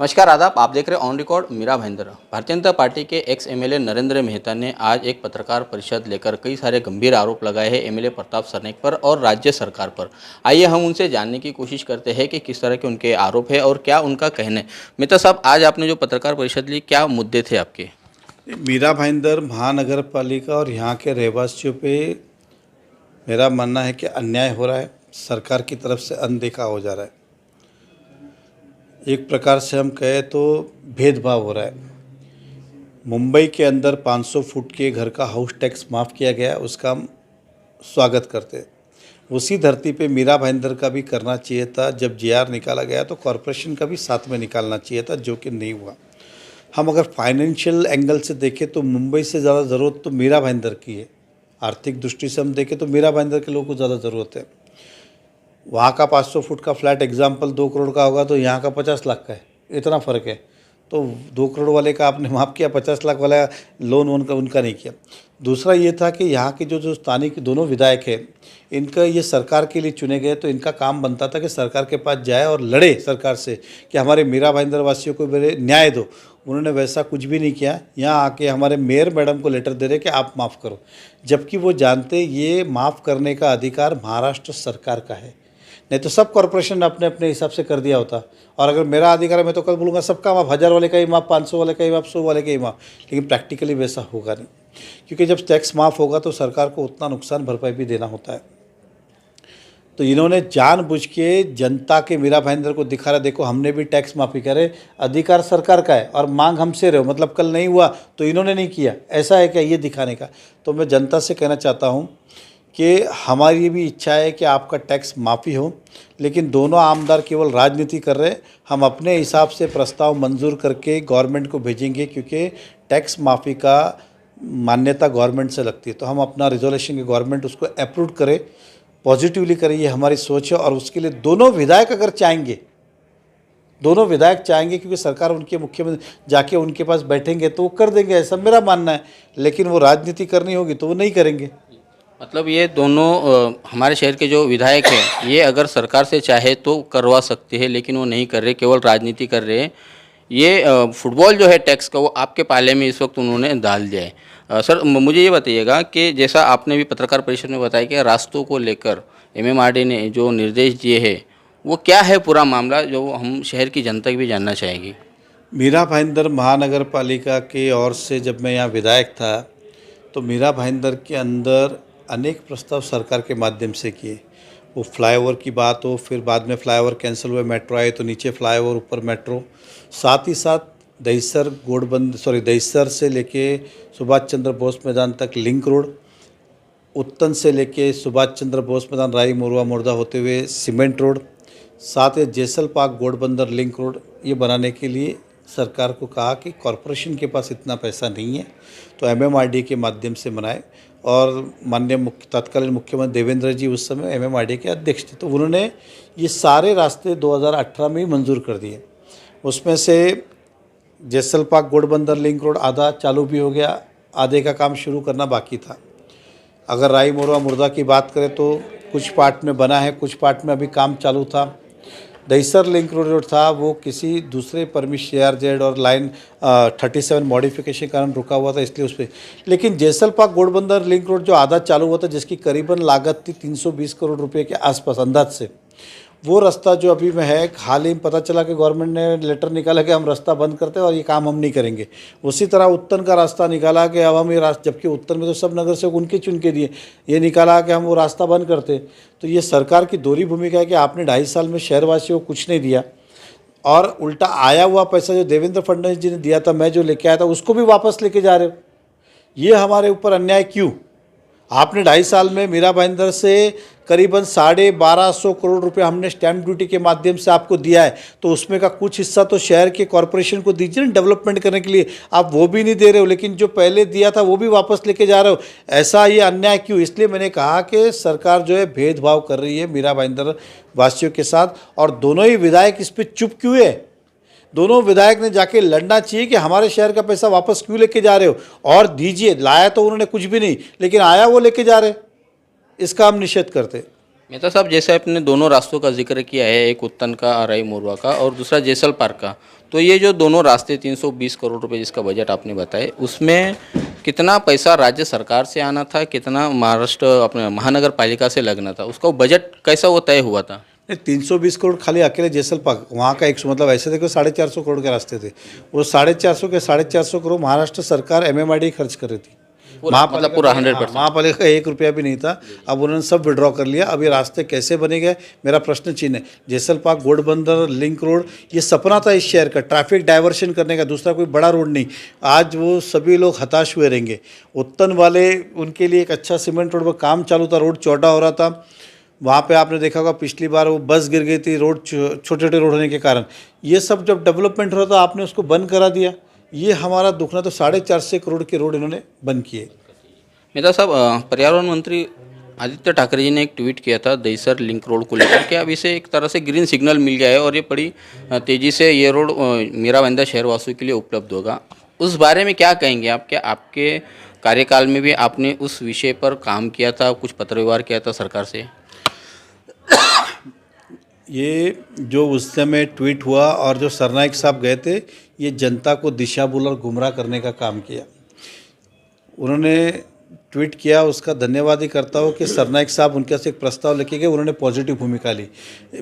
नमस्कार आदाब, आप देख रहे हैं on record Meera Bhayandar. Bharatiya Janata party के एक्स एमएलए नरेंद्र मेहता ने आज एक पत्रकार परिषद लेकर कई सारे गंभीर आरोप लगाए हैं एमएलए प्रताप सरनाईक पर और राज्य सरकार पर। आइए हम उनसे जानने की कोशिश करते हैं कि किस तरह के उनके आरोप है और क्या उनका कहना है। मेहता साहब, आज आपने जो पत्रकार परिषद ली, क्या मुद्दे थे आपके? मीरा भाईंदर महानगर पालिका और यहाँ के रहवासियों पे मेरा मानना है कि अन्याय हो रहा है, सरकार की तरफ से अनदेखा हो जा रहा है। एक प्रकार से हम कहें तो भेदभाव हो रहा है। मुंबई के अंदर 500 फुट के घर का हाउस टैक्स माफ़ किया गया, उसका हम स्वागत करते हैं। उसी धरती पे मीरा भाईंदर का भी करना चाहिए था। जब जीआर निकाला गया तो कॉरपोरेशन का भी साथ में निकालना चाहिए था, जो कि नहीं हुआ। हम अगर फाइनेंशियल एंगल से देखें तो मुंबई से ज़्यादा ज़रूरत तो मीरा भाईंदर की है। आर्थिक दृष्टि से हम देखें तो मीरा भाईंदर के लोगों को ज़्यादा ज़रूरत है। वहाँ का 500 फुट का फ्लैट एग्जाम्पल 2 करोड़ का होगा तो यहाँ का 50 लाख का है, इतना फ़र्क है। तो 2 करोड़ वाले का आपने माफ़ किया, 50 लाख वाला लोन उनका नहीं किया। दूसरा ये था कि यहाँ के जो स्थानीय दोनों विधायक हैं, इनका ये सरकार के लिए चुने गए, तो इनका काम बनता था कि सरकार के पास जाए और लड़े सरकार से कि हमारे मीरा भाईंदर वासियों को मेरे न्याय दो। उन्होंने वैसा कुछ भी नहीं किया। यहाँ आके हमारे मेयर मैडम को लेटर दे रहे कि आप माफ़ करो, जबकि वो जानते ये माफ़ करने का अधिकार महाराष्ट्र सरकार का है। नहीं तो सब कॉरपोरेशन ने अपने अपने हिसाब से कर दिया होता। और अगर मेरा अधिकार है, मैं तो कल बोलूँगा सबका माफ़, 1000 वाले का ही माफ़, 500 वाले का ही माफ़, 100 वाले का ही माफ़। लेकिन प्रैक्टिकली वैसा होगा नहीं, क्योंकि जब टैक्स माफ़ होगा तो सरकार को उतना नुकसान भरपाई भी देना होता है। तो इन्होंने जानबूझ के जनता के मीरा भाईंदर को दिखा रहा, देखो हमने भी टैक्स माफ़ी करे, अधिकार सरकार का है और मांग हमसे रहे, मतलब कल नहीं हुआ तो इन्होंने नहीं किया, ऐसा है क्या, ये दिखाने का। तो मैं जनता से कहना चाहता हूँ कि हमारी भी इच्छा है कि आपका टैक्स माफ़ी हो, लेकिन दोनों आमदार केवल राजनीति कर रहे हैं। हम अपने हिसाब से प्रस्ताव मंजूर करके गवर्नमेंट को भेजेंगे, क्योंकि टैक्स माफ़ी का मान्यता गवर्नमेंट से लगती है। तो हम अपना रिजोल्यूशन के गवर्नमेंट उसको अप्रूव करे, पॉजिटिवली करे, ये हमारी सोच है। और उसके लिए दोनों विधायक अगर चाहेंगे, दोनों विधायक चाहेंगे, क्योंकि सरकार उनके मुख्यमंत्री जाके उनके पास बैठेंगे तो वो कर देंगे, ऐसा मेरा मानना है। लेकिन वो राजनीति करनी होगी तो वो नहीं करेंगे। मतलब ये दोनों हमारे शहर के जो विधायक हैं, ये अगर सरकार से चाहे तो करवा सकते हैं, लेकिन वो नहीं कर रहे, केवल राजनीति कर रहे हैं। ये फुटबॉल जो है टैक्स का, वो आपके पाले में इस वक्त उन्होंने डाल दिया है। सर, मुझे ये बताइएगा कि जैसा आपने भी पत्रकार परिषद में बताया कि रास्तों को लेकर एमएमआरडी ने जो निर्देश दिए हैं, वो क्या है पूरा मामला, जो हम शहर की जनता भी जानना चाहेगी। मीरा भाईंदर महानगर पालिका के ओर से जब मैं यहाँ विधायक था तो मीरा भाईंदर के अंदर अनेक प्रस्ताव सरकार के माध्यम से किए। वो फ्लाईओवर की बात हो, फिर बाद में फ्लाईओवर कैंसिल हुए, मेट्रो आए तो नीचे फ्लाईओवर ऊपर मेट्रो, साथ ही साथ दहिसर से लेके सुभाष चंद्र बोस मैदान तक लिंक रोड, उत्तन से लेके सुभाष चंद्र बोस मैदान राई मोरवा मुर्दा होते हुए सीमेंट रोड, साथ ही Jesal park Ghodbunder link road, ये बनाने के लिए सरकार को कहा कि कॉरपोरेशन के पास इतना पैसा नहीं है तो एमएमआरडी के माध्यम से बनाए। और माननीय तत्कालीन मुख्यमंत्री देवेंद्र जी उस समय एमएमआरडी के अध्यक्ष थे, तो उन्होंने ये सारे रास्ते 2018 में ही मंजूर कर दिए। उसमें से Jesal park Ghodbunder link road आधा चालू भी हो गया, आधे का काम शुरू करना बाकी था। अगर राई मोरवा मुर्दा की बात करें तो कुछ पार्ट में बना है, कुछ पार्ट में अभी काम चालू था। दहिसर लिंक रोड था, वो किसी दूसरे परमिशन ARZ और लाइन 37 मॉडिफिकेशन के कारण रुका हुआ था, इसलिए उस पर। लेकिन Jesal park Ghodbunder link road जो आधा चालू हुआ था, जिसकी करीबन लागत थी 320 करोड़ रुपए के आसपास अंदाज से, वो रास्ता जो अभी में है, हाल ही में पता चला कि गवर्नमेंट ने लेटर निकाला कि हम रास्ता बंद करते हैं और ये काम हम नहीं करेंगे। उसी तरह उत्तन का रास्ता निकाला कि अब हम ये रास्ता, जबकि उत्तन में तो सब नगर सेवक उनके चुन के दिए, ये निकाला कि हम वो रास्ता बंद करते। तो ये सरकार की दोहरी भूमिका है कि आपने 2.5 साल में शहरवासियों को कुछ नहीं दिया, और उल्टा आया हुआ पैसा जो देवेंद्र फडणवीस जी ने दिया था, मैं जो लेके आया था, उसको भी वापस लेके जा रहे हो। ये हमारे ऊपर अन्याय क्यों? आपने 2.5 साल में मीरा भाईंदर से करीबन 1250 करोड़ रुपए हमने स्टैंप ड्यूटी के माध्यम से आपको दिया है, तो उसमें का कुछ हिस्सा तो शहर के कॉरपोरेशन को दीजिए ना, डेवलपमेंट करने के लिए। आप वो भी नहीं दे रहे हो, लेकिन जो पहले दिया था वो भी वापस लेके जा रहे हो। ऐसा ये अन्याय क्यों? इसलिए मैंने कहा कि सरकार जो है भेदभाव कर रही है मीरा भाईंदर वासियों के साथ। और दोनों ही विधायक इस पर चुप क्यों है? दोनों विधायक ने जाके लड़ना चाहिए कि हमारे शहर का पैसा वापस क्यों लेके जा रहे हो, और दीजिए। लाया तो उन्होंने कुछ भी नहीं, लेकिन आया वो लेके जा रहे, इसका हम निषेध करते। मेहता साहब, जैसे आपने दोनों रास्तों का जिक्र किया है, एक उत्तन का राई मोरवा का और दूसरा जेसल पार्क का, तो ये जो दोनों रास्ते 320 करोड़ रुपए जिसका बजट आपने बताए, उसमें कितना पैसा राज्य सरकार से आना था, कितना महाराष्ट्र अपने महानगर पालिका से लगना था, उसका बजट कैसा वो तय हुआ था? 320 करोड़ खाली अकेले जैसलपाक वहाँ का 100, मतलब ऐसे देखो 450 करोड़ के रास्ते थे, वो 450 के 450 करोड़ महाराष्ट्र सरकार MMRD खर्च कर रही थी। मतलब पूरा 100%। महापालिका का 1 रुपया भी नहीं था। अब उन्होंने सब विड्रॉ कर लिया। अब ये रास्ते कैसे बनेंगे, मेरा प्रश्न चिन्ह है। जैसलपाक, घोड़बंदर, लिंक रोड, ये सपना था इस शहर का, ट्रैफिक डाइवर्शन करने का, दूसरा कोई बड़ा रोड नहीं। आज वो सभी लोग हताश हुए रहेंगे। उत्तन वाले, उनके लिए एक अच्छा सीमेंट रोड पर काम चालू था, रोड चौड़ा हो रहा था। वहाँ पे आपने देखा होगा पिछली बार वो बस गिर गई थी, रोड छोटे छोटे रोड होने के कारण। ये सब जब डेवलपमेंट हो रहा था आपने उसको बंद करा दिया। ये हमारा दुखना। तो 450 करोड़ के रोड इन्होंने बंद किए। मेहता साहब, पर्यावरण मंत्री आदित्य ठाकरे जी ने एक ट्वीट किया था दहीसर लिंक रोड को लेकर के, अब इसे एक तरह से ग्रीन सिग्नल मिल गया है और ये बड़ी तेज़ी से ये रोड मीरा भाईंदर शहरवासियों के लिए उपलब्ध होगा। उस बारे में क्या कहेंगे आप? क्या आपके कार्यकाल में भी आपने उस विषय पर काम किया था, कुछ पत्र व्यवहार किया था सरकार से? ये जो उस समय ट्वीट हुआ और जो सरनाइक साहब गए थे, ये जनता को दिशा भूल और गुमराह करने का काम किया। उन्होंने ट्वीट किया, उसका धन्यवाद ही करता हूँ कि सरनाइक साहब उनके से एक प्रस्ताव लेके गए, उन्होंने पॉजिटिव भूमिका ली।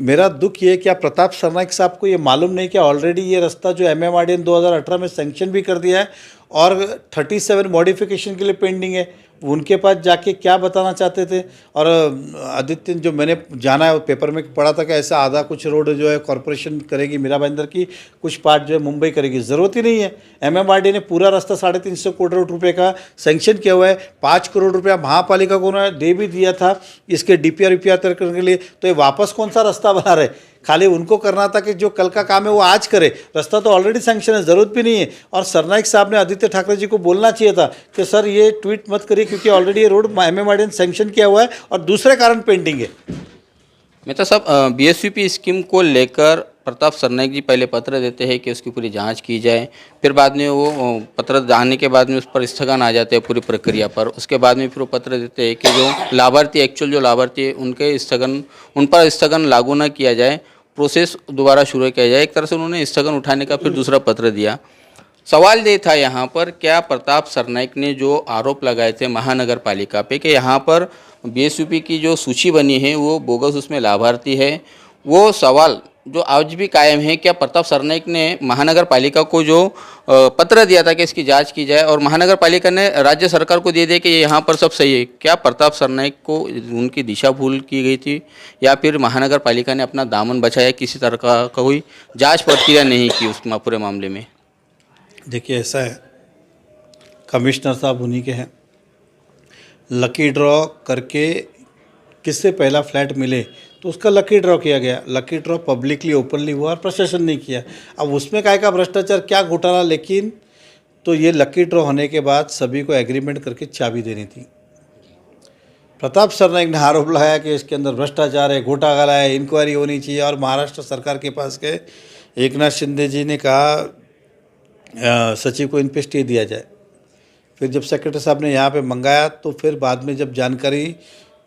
मेरा दुख ये है कि प्रताप सरनाइक साहब को ये मालूम नहीं कि ऑलरेडी ये रास्ता जो MMRD ने 2018 में सैंक्शन भी कर दिया है और 37 मॉडिफिकेशन के लिए पेंडिंग है। उनके पास जाके क्या बताना चाहते थे? और आदित्य, जो मैंने जाना है, पेपर में पढ़ा था कि ऐसा आधा कुछ रोड जो है कॉरपोरेशन करेगी मीरा भाईंदर की, कुछ पार्ट जो है मुंबई करेगी। ज़रूरत ही नहीं है। MMRD ने पूरा रास्ता 350 करोड़ रुपए का सैंक्शन किया हुआ है। 5 करोड़ रुपया महापालिका को उन्होंने दे भी दिया था इसके DPR तैयार करने के लिए। तो ये वापस कौन सा रास्ता बना रहे? खाली उनको करना था कि जो कल का काम है वो आज करे। रास्ता तो ऑलरेडी सैंक्शन है, ज़रूरत भी नहीं है। और सरनाइक साहब ने आदित्य ठाकरे जी को बोलना चाहिए था कि सर ये ट्वीट मत करिए, क्योंकि ऑलरेडी ये रोड MMRD ने सैंक्शन किया हुआ है और दूसरे कारण पेंडिंग है। मेहता साहब, BSVP स्कीम को लेकर प्रताप सरनाइक जी पहले पत्र देते हैं कि उसकी पूरी जांच की जाए, फिर बाद में वो पत्र जाने के बाद में उस पर स्थगन आ जाते हैं पूरी प्रक्रिया पर। उसके बाद में फिर वो पत्र देते हैं कि जो लाभार्थी, एक्चुअल जो लाभार्थी है उन पर स्थगन लागू न किया जाए, प्रोसेस दोबारा शुरू किया जाए। एक तरह से उन्होंने स्थगन उठाने का फिर दूसरा पत्र दिया। सवाल ये था यहाँ पर, क्या प्रताप सरनाइक ने जो आरोप लगाए थे महानगर पालिका पे कि यहाँ पर BSVP की जो सूची बनी है वो बोगस, उसमें लाभार्थी है, वो सवाल जो आज भी कायम है। क्या प्रताप सरनाइक ने महानगर पालिका को जो पत्र दिया था कि इसकी जांच की जाए और महानगर पालिका ने राज्य सरकार को दे दिया कि यहाँ पर सब सही है, क्या प्रताप सरनाइक को उनकी दिशा भूल की गई थी या फिर महानगर पालिका ने अपना दामन बचाया, किसी तरह का कोई जांच प्रक्रिया नहीं की उस पूरे मामले में? देखिए, ऐसा है, कमिश्नर साहब उन्हीं के हैं। लकी ड्रॉ करके किससे पहला फ्लैट मिले तो उसका लकी ड्रॉ किया गया। लकी ड्रॉ पब्लिकली ओपनली हुआ और प्रशासन ने किया। अब उसमें काय का भ्रष्टाचार, क्या घोटाला, लेकिन तो ये लकी ड्रॉ होने के बाद सभी को एग्रीमेंट करके चाबी देनी थी। प्रताप सरनाइक ने आरोप लगाया कि इसके अंदर भ्रष्टाचार है, घोटाला है, इंक्वायरी होनी चाहिए। और महाराष्ट्र सरकार के पास गए, एकनाथ शिंदे जी ने कहा सचिव को इन पे स्टे दिया जाए। फिर जब सेक्रेटरी साहब ने यहाँ पे मंगाया तो फिर बाद में जब जानकारी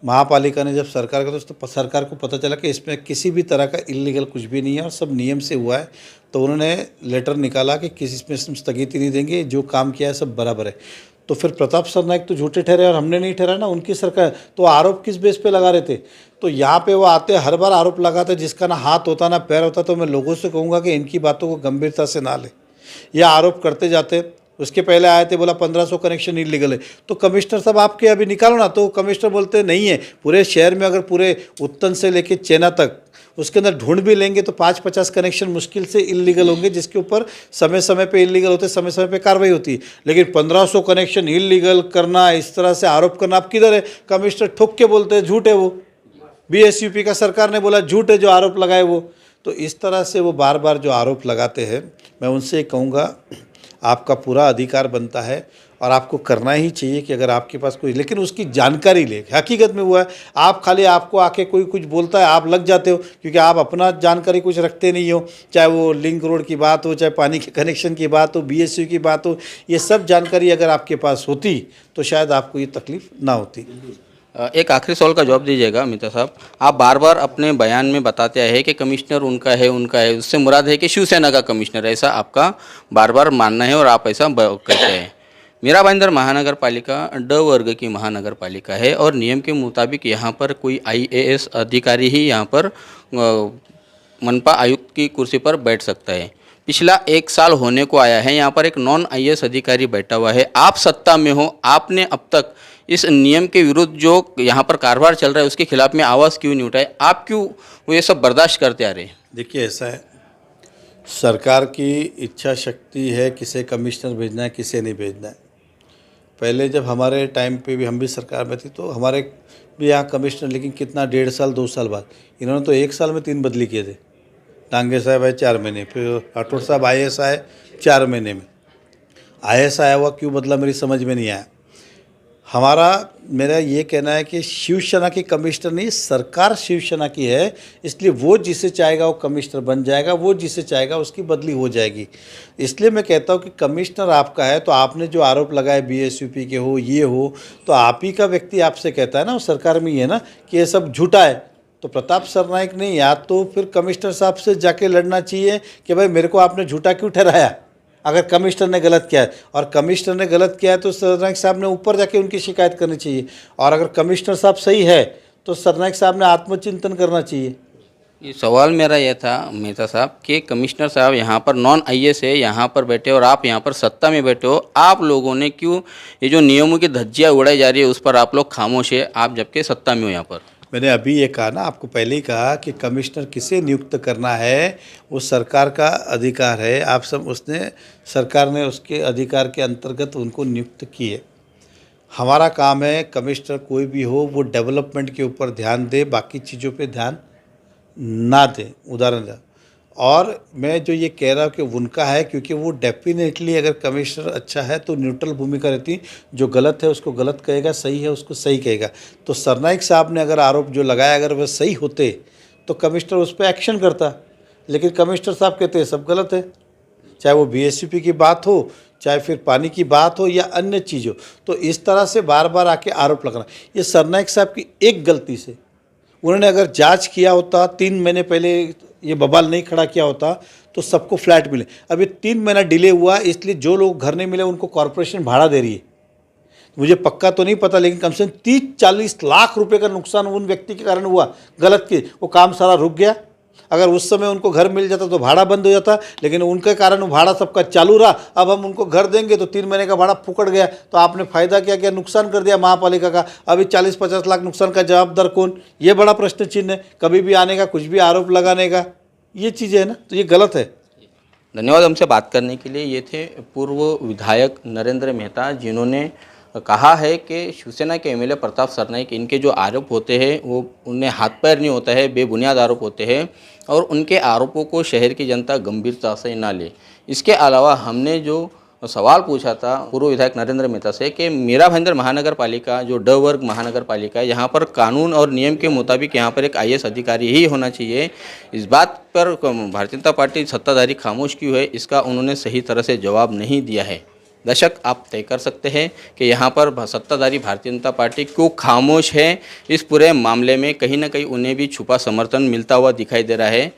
महापालिका ने जब सरकार का, तो सरकार को पता चला कि इसमें किसी भी तरह का इलीगल कुछ भी नहीं है और सब नियम से हुआ है। तो उन्होंने लेटर निकाला कि किसी इसमें स्थगिति नहीं देंगे, जो काम किया है सब बराबर है। तो फिर प्रताप सरनाइक तो झूठे ठहरे और हमने नहीं ठहरा ना, उनकी सरकार। तो आरोप किस बेस पे लगा रहे थे? तो यहाँ पे वो आते हर बार आरोप लगाते, जिसका ना हाथ होता ना पैर होता। तो मैं लोगों से कहूँगा कि इनकी बातों को गंभीरता से ना ले। यह आरोप करते जाते। उसके पहले आए थे, बोला 1500 कनेक्शन इलीगल है। तो कमिश्नर साहब आपके अभी निकालो ना, तो कमिश्नर बोलते नहीं है। पूरे शहर में अगर पूरे उत्तन से लेके चेना तक उसके अंदर ढूंढ भी लेंगे तो 5-50 कनेक्शन मुश्किल से इलीगल होंगे, जिसके ऊपर समय समय पे इलीगल होते, समय समय पे कार्रवाई होती है। लेकिन 1500 कनेक्शन इलीगल करना, इस तरह से आरोप करना, आप किधर है? कमिश्नर ठोक के बोलते हैं झूठ है वो। BSVP का सरकार ने बोला झूठ है जो आरोप लगाए वो। तो इस तरह से वो बार बार जो आरोप लगाते हैं, मैं उनसे कहूँगा आपका पूरा अधिकार बनता है और आपको करना ही चाहिए कि अगर आपके पास कोई, लेकिन उसकी जानकारी ले। हकीकत में हुआ है, आप खाली आपको आके कोई कुछ बोलता है, आप लग जाते हो, क्योंकि आप अपना जानकारी कुछ रखते नहीं हो। चाहे वो लिंक रोड की बात हो, चाहे पानी के कनेक्शन की बात हो, BSV की बात हो, ये सब जानकारी अगर आपके पास होती तो शायद आपको ये तकलीफ ना होती। एक आखिरी सवाल का जवाब दीजिएगा मित्र साहब। आप बार बार अपने बयान में बताते आए हैं कि कमिश्नर उनका है, उससे मुराद है कि शिवसेना का कमिश्नर, ऐसा आपका बार बार मानना है और आप ऐसा कहते हैं। मीरा भाईंदर महानगर पालिका ड वर्ग की महानगर पालिका है और नियम के मुताबिक यहाँ पर कोई IAS अधिकारी ही यहाँ पर मनपा आयुक्त की कुर्सी पर बैठ सकता है। पिछला 1 साल होने को आया है, यहाँ पर एक नॉन IAS अधिकारी बैठा हुआ है। आप सत्ता में हो, आपने अब तक इस नियम के विरुद्ध जो यहाँ पर कारोबार चल रहा है उसके खिलाफ में आवाज़ क्यों नहीं उठाए? आप क्यों वो ये सब बर्दाश्त करते आ रहे हैं? देखिए, ऐसा है, सरकार की इच्छा शक्ति है किसे कमिश्नर भेजना है, किसे नहीं भेजना है। पहले जब हमारे टाइम पे भी, हम भी सरकार में थे, तो हमारे भी यहाँ कमिश्नर, लेकिन कितना 1.5 साल 2 साल बाद, इन्होंने तो 1 साल में 3 बदली किए थे। डांगे साहब आए 4 महीने, फिर राठौड़ साहब IAS आए 4 महीने में। IAS आया हुआ क्यों बदला, मेरी समझ में नहीं आया। मेरा ये कहना है कि शिवसेना की कमिश्नर नहीं, सरकार शिवसेना की है, इसलिए वो जिसे चाहेगा वो कमिश्नर बन जाएगा, वो जिसे चाहेगा उसकी बदली हो जाएगी। इसलिए मैं कहता हूँ कि कमिश्नर आपका है, तो आपने जो आरोप लगाए BSUP के हो, ये हो, तो आप ही का व्यक्ति आपसे कहता है ना, वो सरकार में ही है ना, कि ये सब झूठा है। तो प्रताप सरनाईक ने या तो फिर कमिश्नर साहब से जाके लड़ना चाहिए कि भाई मेरे को आपने झूठा क्यों ठहराया, अगर कमिश्नर ने गलत किया है। और कमिश्नर ने गलत किया है तो सरनाईक साहब ने ऊपर जाके उनकी शिकायत करनी चाहिए। और अगर कमिश्नर साहब सही है तो सरनाईक साहब ने आत्मचिंतन करना चाहिए। ये सवाल मेरा यह था मेहता साहब कि कमिश्नर साहब यहाँ पर नॉन IAS है, यहाँ पर बैठे और आप यहाँ पर सत्ता में बैठे हो, आप लोगों ने क्यों ये जो नियमों की धज्जियाँ उड़ाई जा रही है उस पर आप लोग खामोश है, आप जबकि सत्ता में हो यहाँ पर? मैंने अभी ये कहा ना, आपको पहले ही कहा कि कमिश्नर किसे नियुक्त करना है वो सरकार का अधिकार है। आप सब, उसने, सरकार ने उसके अधिकार के अंतर्गत उनको नियुक्त किए। हमारा काम है कमिश्नर कोई भी हो वो डेवलपमेंट के ऊपर ध्यान दे, बाकी चीज़ों पे ध्यान ना दे। उदाहरण दे, और मैं जो ये कह रहा हूँ कि उनका है, क्योंकि वो डेफिनेटली अगर कमिश्नर अच्छा है तो न्यूट्रल भूमिका रहती, जो गलत है उसको गलत कहेगा, सही है उसको सही कहेगा। तो सरनाईक साहब ने अगर आरोप जो लगाया अगर वह सही होते तो कमिश्नर उस पर एक्शन करता, लेकिन कमिश्नर साहब कहते हैं सब गलत है, चाहे वो BSUP की बात हो, चाहे फिर पानी की बात हो या अन्य चीज़ हो। तो इस तरह से बार बार आके आरोप लगाना, ये सरनाईक साहब की एक गलती से, उन्होंने अगर जांच किया होता, 3 महीने पहले ये बवाल नहीं खड़ा किया होता तो सबको फ्लैट मिले। अभी 3 महीना डिले हुआ, इसलिए जो लोग घर नहीं मिले उनको कॉरपोरेशन भाड़ा दे रही है। मुझे पक्का तो नहीं पता, लेकिन कम से कम 30-40 लाख रुपए का नुकसान उन व्यक्ति के कारण हुआ, गलत के, वो काम सारा रुक गया। अगर उस समय उनको घर मिल जाता तो भाड़ा बंद हो जाता, लेकिन उनके कारण वो भाड़ा सबका चालू रहा। अब हम उनको घर देंगे तो 3 महीने का भाड़ा फुकड़ गया, तो आपने फ़ायदा क्या किया, नुकसान कर दिया महापालिका का। अभी 40-50 लाख नुकसान का जवाबदार कौन, ये बड़ा प्रश्न चिन्ह है। कभी भी आने का, कुछ भी आरोप लगाने का, ये चीज़ें है ना, तो ये गलत है। धन्यवाद हमसे बात करने के लिए। ये थे पूर्व विधायक नरेंद्र मेहता, जिन्होंने कहा है कि शिवसेना के MLA प्रताप सरनाईक, इनके जो आरोप होते हैं वो उन्हें हाथ पैर नहीं होता है, बेबुनियाद आरोप होते हैं और उनके आरोपों को शहर की जनता गंभीरता से ना ले। इसके अलावा हमने जो सवाल पूछा था पूर्व विधायक नरेंद्र मेहता से कि मीरा भाईंदर महानगर पालिका जो ड वर्ग महानगर पालिका है, यहाँ पर कानून और नियम के मुताबिक यहाँ पर एक IAS अधिकारी ही होना चाहिए। इस बात पर भारतीय जनता पार्टी सत्ताधारी खामोश क्यों है, इसका उन्होंने सही तरह से जवाब नहीं दिया है। दर्शक आप तय कर सकते हैं कि यहाँ पर सत्ताधारी भारतीय जनता पार्टी क्यों खामोश है। इस पूरे मामले में कहीं ना कहीं उन्हें भी छुपा समर्थन मिलता हुआ दिखाई दे रहा है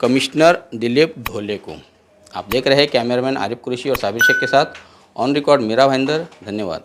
कमिश्नर दिलीप ढोले को। आप देख रहे हैं कैमरामैन आरिफ कुरैशी और साबिर शेख के साथ ऑन रिकॉर्ड मीरा भाईंदर। धन्यवाद।